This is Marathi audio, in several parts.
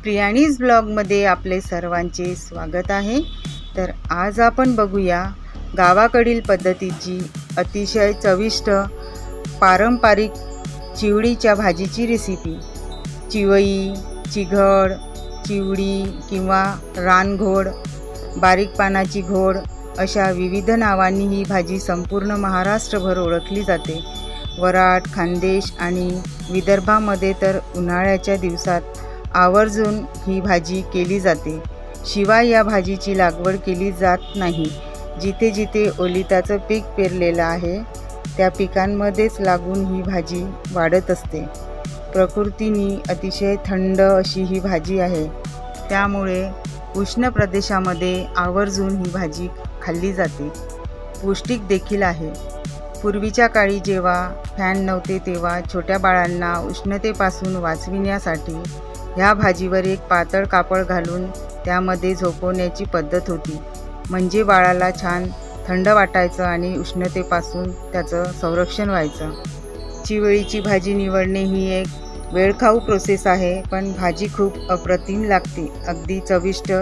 प्रियाणीज ब्लॉगमध्ये आपले सर्वांचे स्वागत आहे। तर आज आपण बघूया गावाकडील पद्धतीची अतिशय चविष्ट पारंपरिक चिवडीच्या भाजीची रेसिपी। चिवई, चिघड, चिवडी किंवा रानघोड, बारीक पानाची घोड अशा विविध नावांनी ही भाजी संपूर्ण महाराष्ट्रभर ओळखली जाते। वराड, खानदेश आणि विदर्भामध्ये तर उन्हाळ्याच्या दिवसात आवर्जून ही भाजी केली जाते। शिवाय या भाजीची लागवड केली जात नाही। जिथे जिथे ओलिताचं पीक पेरलेलं आहे त्या पिकांमध्येच लागून ही भाजी वाढत असते। प्रकृतीने अतिशय थंड अशी ही भाजी आहे, त्यामुळे उष्ण प्रदेशामध्ये आवर्जून ही भाजी खाल्ली जाते। पौष्टिक देखील आहे। पूर्वीच्या काळी जेव्हा फॅन नव्हते तेव्हा छोट्या बाळांना उष्णतेपासून वाचविण्यासाठी ह्या भाजीवर एक पातळ कापड घालून त्यामध्ये झोपवण्याची पद्धत होती, म्हणजे बाळाला छान थंड वाटायचं आणि उष्णतेपासून त्याचं संरक्षण व्हायचं। चिवळीची भाजी निवडणे ही एक वेळखाऊ प्रोसेस आहे, पण भाजी खूप अप्रतिम लागते, अगदी चविष्ट।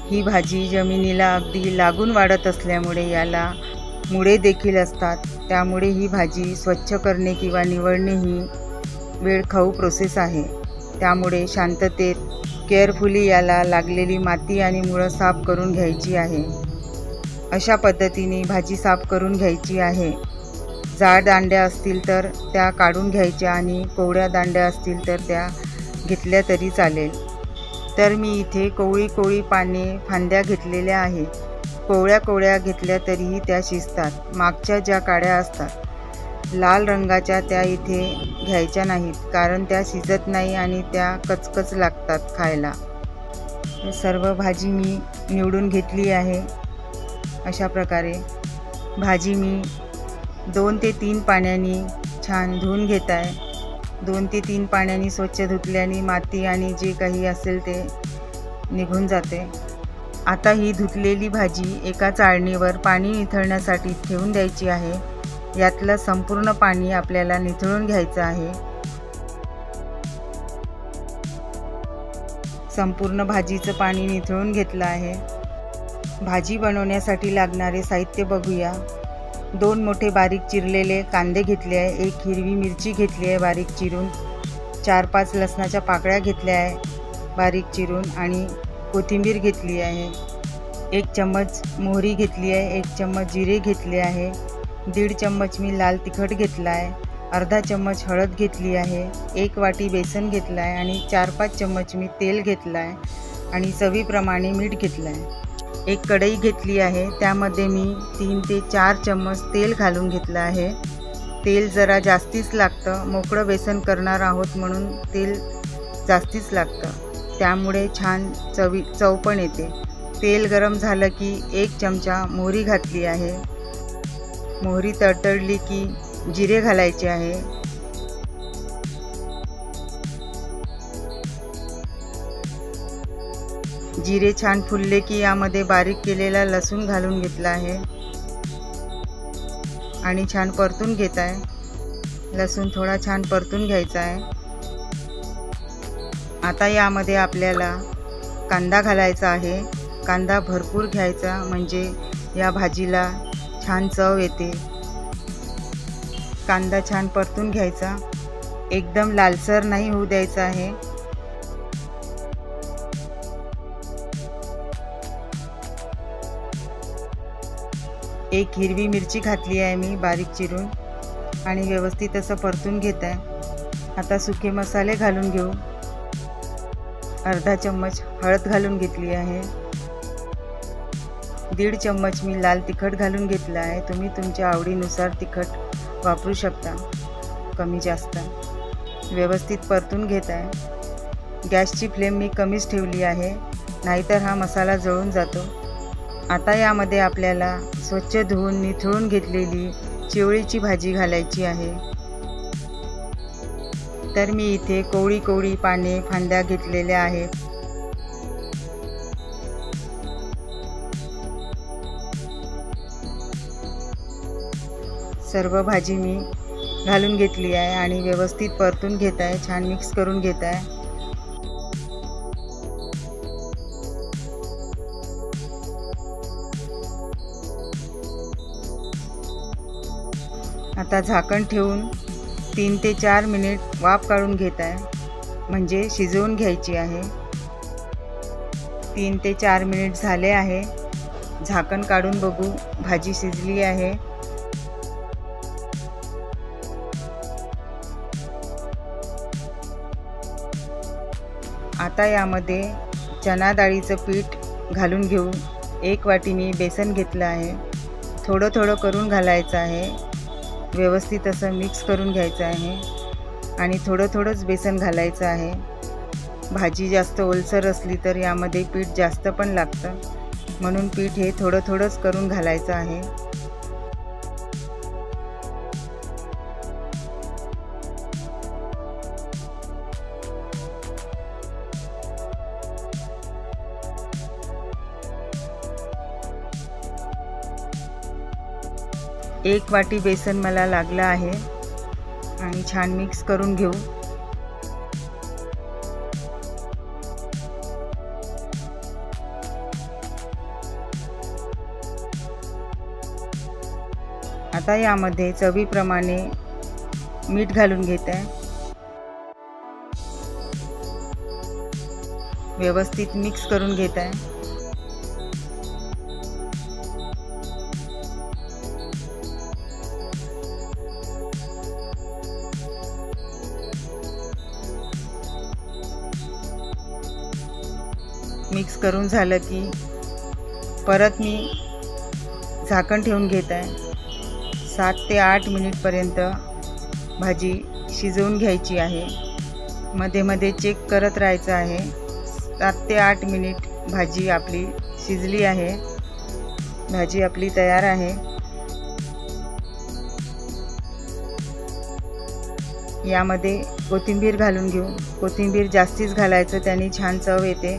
ही भाजी जमिनीला अगदी लागून वाढत असल्यामुळे याला मुळे देखील असतात, त्यामुळे ही भाजी स्वच्छ करणे किंवा निवडणे ही वेळखाऊ प्रोसेस आहे। त्यामुळे शांततेत केअरफुली याला लागलेली माती आणि मुळं साफ करून घ्यायची आहे। अशा पद्धतीने भाजी साफ करून घ्यायची आहे। जाड दांड्या असतील तर त्या काढून घ्यायच्या आणि कोवळ्या दांड्या असतील तर त्या घेतल्या तरी चालेल। तर मी इथे कोवळी पाने फांद्या घेतलेल्या आहेत। कोवळ्या घेतल्या तरीही त्या शिजतात। मागच्या ज्या काड्या असतात लाल रंगाच्या त्या इथे घ्यायच्या नाहीत, कारण त्या शिजत नाही आणि त्या कचकच लागतात खायला। सर्व भाजी मी निवडून घेतली आहे। अशा प्रकारे भाजी मी 2 ते 3 पाण्याने छान धुवून घेत आहे। 2 ते 3 पाण्याने स्वच्छ धुतल्याने माती आणि जे काही असेल ते निघून जाते। आता ही धुतलेली भाजी एका चाळणीवर पाणी निथळण्यासाठी ठेवून द्यायची आहे। यातलं संपूर्ण पाणी आपल्याला निथळून घ्यायचं आहे। संपूर्ण भाजीचं पाणी निथळून घेतलं आहे। भाजी बनवण्यासाठी लागणारे साहित्य बघूया। 2 मोठे बारीक चिरलेले कांदे घेतले आहे, 1 हिरवी मिरची घेतली आहे बारीक चिरून, 4-5 लसणाच्या पाकळ्या घेतल्या आहे बारीक चिरून आणि कोथिंबीर घेतली आहे। 1 चम्मच मोहरी घेतली आहे, 1 चम्मच जिरे घेतले आहे, 1.5 चम्मच मी लाल तिखट घेतला आहे, अर्धा चम्मच हळद घेतली आहे, 1 वाटी बेसन घेतला आहे आणि 4-5 चम्मच मी तेल घेतलं आहे आणि चवीप्रमाणे मीठ घेतलं आहे। 1 कढई घेतली आहे, त्यामध्ये मी 3 ते 4 चम्मच तेल घालून घेतलं आहे। तेल जरा जास्तीच लागतं, मोकळं बेसन करणार आहोत म्हणून तेल जास्तीच लागतं, त्यामुळे छान चव पण येते। तेल गरम झालं की 1 चमचा मोहरी घातली आहे। मोहरी तडतडली की जिरे घालायचे आहे। जिरे छान फुलले की यामध्ये बारीक केलेला लसूण घालून घेतला आहे आणि छान परतून घेत आहे। लसूण थोडा छान परतून घ्यायचा आहे। आता यामध्ये आपल्याला कांदा घालायचा आहे। कांदा भरपूर घ्यायचा, म्हणजे या भाजीला छान चव येते। कांदा छान परतून घ्यायचा, एकदम लालसर नाही होऊ द्यायचा आहे। एक हिरवी मिरची घातली आहे मी बारीक चिरून आणि व्यवस्थित असं परतून घेत आहे। आता सुके मसाले घालून घेऊ। अर्धा चम्मच हळद घालून घेतली आहे, 1.5 चम्मच मी लाल तिखट घालून घेतला आहे। तुम्ही तुमच्या आवडीनुसार तिखट वापरू शकता, कमी जास्त। व्यवस्थित परतून घेत आहे। गॅसची फ्लेम मी कमीच ठेवली आहे, नाहीतर हा मसाला जळून जातो। आता यामध्ये आपल्याला स्वच्छ धुवून निथळून घेतलेली चिवळीची भाजी घालायची आहे। तर मी इथे कोवळी पाने फांद्या घेतलेल्या आहेत। सर्व भाजी मी घालून घेतली आहे आणि व्यवस्थित परतून घेत आहे, छान मिक्स करून घेत आहे। आता झाकण ठेवून 3 ते 4 मिनिट वाफ काढून घेत आहे, म्हणजे शिजवून घ्यायची आहे। 3 ते 4 मिनिट झाले आहे। झाकण काढून बघू, भाजी शिजली आहे। आता यामध्ये चणा डाळीचं पीठ घालून घेऊ। 1 वाटी मी बेसन घेतलं आहे। थोडं थोडं करून घालायचं आहे, व्यवस्थित असं मिक्स करून घ्यायचं आहे आणि थोडं थोडंच बेसन घालायचं आहे। भाजी जास्त ओलसर असली तर यामध्ये पीठ जास्त पण लागतं, म्हणून पीठ हे थोडं थोडंच करून घालायचं आहे। एक वाटी बेसन मला लागलं आहे आणि छान मिक्स करून घेऊ। आता यामध्ये चवीप्रमाणे मीठ घालून घेत आहे। व्यवस्थित मिक्स करून घेत आहे। मिक्स करून झालं की परत मी झाकण ठेवून घेत आहे। 7 ते 8 मिनिटपर्यंत भाजी शिजवून घ्यायची आहे। मध्ये मध्ये चेक करत राहायचं आहे। 7 ते 8 मिनिट भाजी आपली शिजली आहे। भाजी आपली तयार आहे। यामध्ये कोथिंबीर घालून घेऊ। कोथिंबीर जास्तीच घालायचं, त्याने छान चव येते।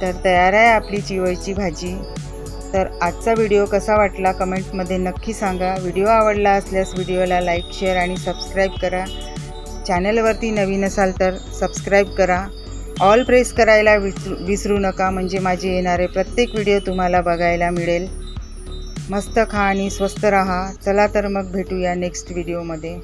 तर तयार आहे आपली चिवईची भाजी। तर आजचा व्हिडिओ कसा वाटला कमेंटमध्ये नक्की सांगा। व्हिडिओ आवडला असल्यास व्हिडिओला लाईक, शेअर आणि सबस्क्राईब करा। चॅनलवरती नवीन असाल तर सबस्क्राईब करा। ऑल प्रेस करायला विसरू नका, म्हणजे माझे येणारे प्रत्येक व्हिडिओ तुम्हाला बघायला मिळेल। मस्त खा आणि स्वस्त राहा। चला तर मग भेटूया नेक्स्ट व्हिडिओमध्ये।